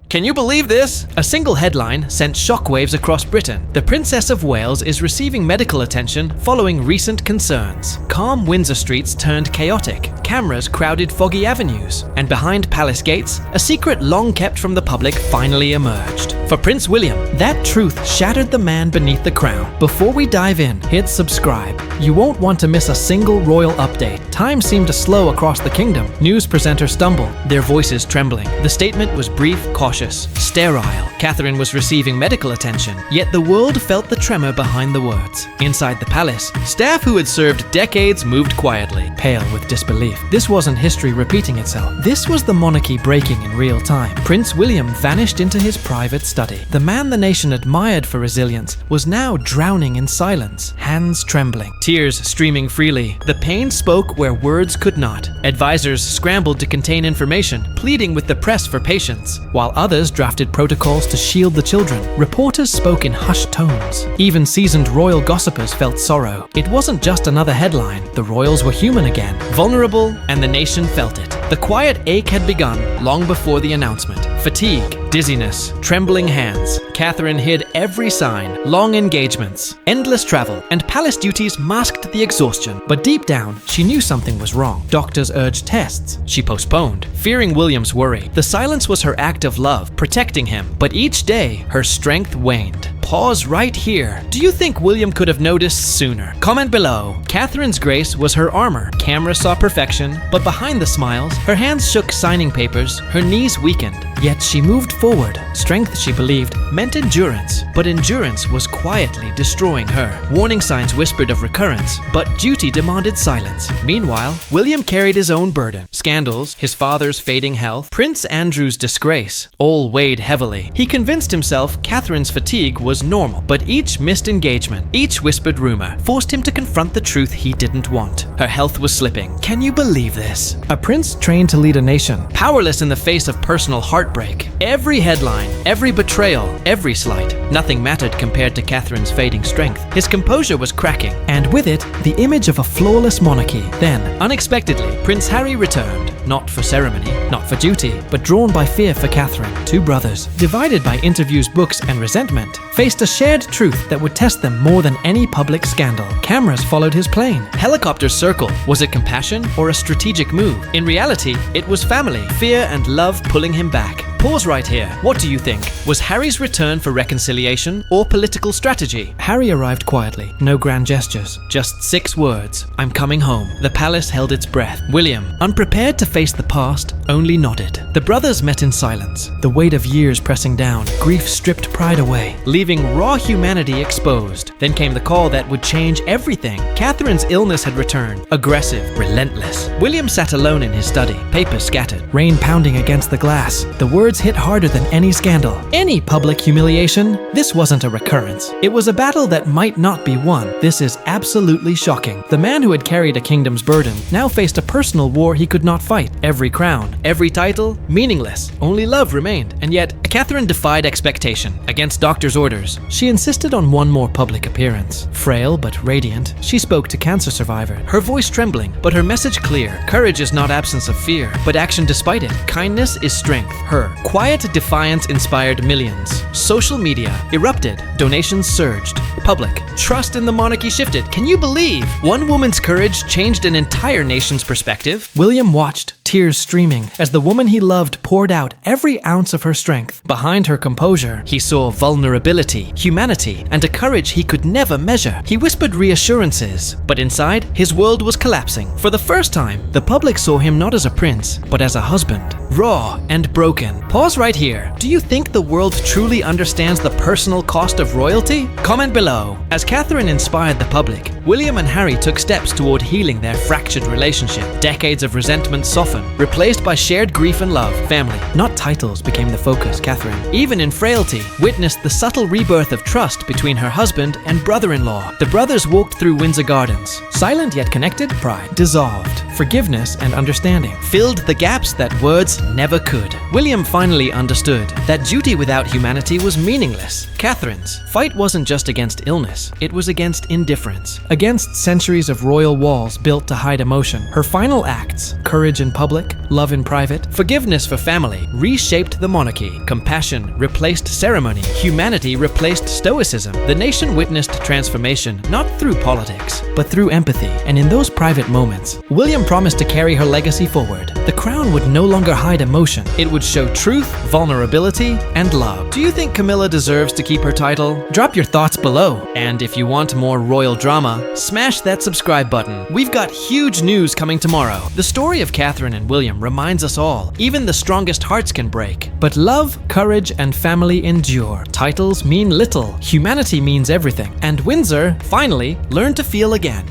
Can you believe this? A single headline sent shockwaves across Britain. The Princess of Wales is receiving medical attention following recent concerns. Calm Windsor streets turned chaotic. Cameras crowded foggy avenues. And behind palace gates, a secret long kept from the public finally emerged. For Prince William, that truth shattered the man beneath the crown. Before we dive in, hit subscribe. You won't want to miss a single royal update. Time seemed to slow across the kingdom. News presenters stumbled, their voices trembling. The statement was brief, cautious, sterile. Catherine was receiving medical attention, yet the world felt the tremor behind the words. Inside the palace, staff who had served decades moved quietly, pale with disbelief. This wasn't history repeating itself. This was the monarchy breaking in real time. Prince William vanished into his private study. The man the nation admired for resilience was now drowning in silence, hands trembling, tears streaming freely. The pain spoke where words could not. Advisors scrambled to contain information, pleading with the press for patience, while others drafted protocols to shield the children. Reporters spoke in hushed tones. Even seasoned royal gossipers felt sorrow. It wasn't just another headline. The royals were human again, vulnerable, and the nation felt it. The quiet ache had begun long before the announcement. Fatigue, dizziness, trembling hands. Catherine hid every sign. Long engagements, endless travel, and palace duties masked the exhaustion. But deep down, she knew something was wrong. Doctors urged tests. She postponed, fearing William's worry. The silence was her act of love, protecting him. But each day, her strength waned. Pause right here. Do you think William could have noticed sooner? Comment below. Catherine's grace was her armor. Cameras saw perfection, but behind the smiles, her hands shook signing papers, her knees weakened. Yet she moved forward. Strength, she believed, meant endurance, but endurance was quietly destroying her. Warning signs whispered of recurrence, but duty demanded silence. Meanwhile, William carried his own burden. Scandals, his father's fading health, Prince Andrew's disgrace, all weighed heavily. He convinced himself Catherine's fatigue was normal, but each missed engagement, each whispered rumor, forced him to confront the truth he didn't want. Her health was slipping. Can you believe this? A prince trained to lead a nation, powerless in the face of personal heartbreak. Every headline, every betrayal, every slight, nothing mattered compared to Catherine's fading strength. His composure was cracking, and with it, the image of a flawless monarchy. Then, unexpectedly, Prince Harry returned, not for ceremony, not for duty, but drawn by fear for Catherine. Two brothers, divided by interviews, books, and resentment, faced a shared truth that would test them more than any public scandal. Cameras followed his plane. Helicopters circled. Was it compassion or a strategic move? In reality, it was family, fear, and love pulling him back. Pause right here. What do you think? Was Harry's return for reconciliation or political strategy? Harry arrived quietly, no grand gestures, just 6 words. I'm coming home. The palace held its breath. William, unprepared to face the past, only nodded. The brothers met in silence, the weight of years pressing down, grief stripped pride away, leaving raw humanity exposed. Then came the call that would change everything. Catherine's illness had returned, aggressive, relentless. William sat alone in his study, papers scattered, rain pounding against the glass. The words hit harder than any scandal, any public humiliation. This wasn't a recurrence. It was a battle that might not be won. This is absolutely shocking. The man who had carried a kingdom's burden now faced a personal war he could not fight. Every crown, every title, meaningless. Only love remained. And yet, Catherine defied expectation. Against doctors' orders, she insisted on one more public appearance. Frail but radiant, she spoke to cancer survivor, her voice trembling, but her message clear. Courage is not absence of fear, but action despite it. Kindness is strength. Her quiet defiance inspired millions. Social media erupted. Donations surged. Public trust in the monarchy shifted. Can you believe? One woman's courage changed an entire nation's perspective. William watched, tears streaming, as the woman he loved poured out every ounce of her strength. Behind her composure, he saw vulnerability, humanity, and a courage he could never measure. He whispered reassurances, but inside, his world was collapsing. For the first time, the public saw him not as a prince, but as a husband. Raw and broken. Pause right here. Do you think the world truly understands the personal cost of royalty? Comment below. As Catherine inspired the public, William and Harry took steps toward healing their fractured relationship. Decades of resentment softened, replaced by shared grief and love. Family, not titles, became the focus. Catherine, even in frailty, witnessed the subtle rebirth of trust between her husband and brother-in-law. The brothers walked through Windsor Gardens. Silent yet connected, pride dissolved. forgiveness and understanding, filled the gaps that words never could. William finally understood that duty without humanity was meaningless. Catherine's fight wasn't just against illness, it was against indifference, against centuries of royal walls built to hide emotion. Her final acts, courage in public, love in private, forgiveness for family, reshaped the monarchy. Compassion replaced ceremony, humanity replaced stoicism. The nation witnessed transformation not through politics, but through empathy. And in those private moments, William promised to carry her legacy forward. The crown would no longer hide emotion. It would show truth, vulnerability, and love. Do you think Camilla deserves to keep her title? Drop your thoughts below. And if you want more royal drama, smash that subscribe button. We've got huge news coming tomorrow. The story of Catherine and William reminds us all, even the strongest hearts can break. But love, courage, and family endure. Titles mean little. Humanity means everything. And Windsor finally learned to feel again.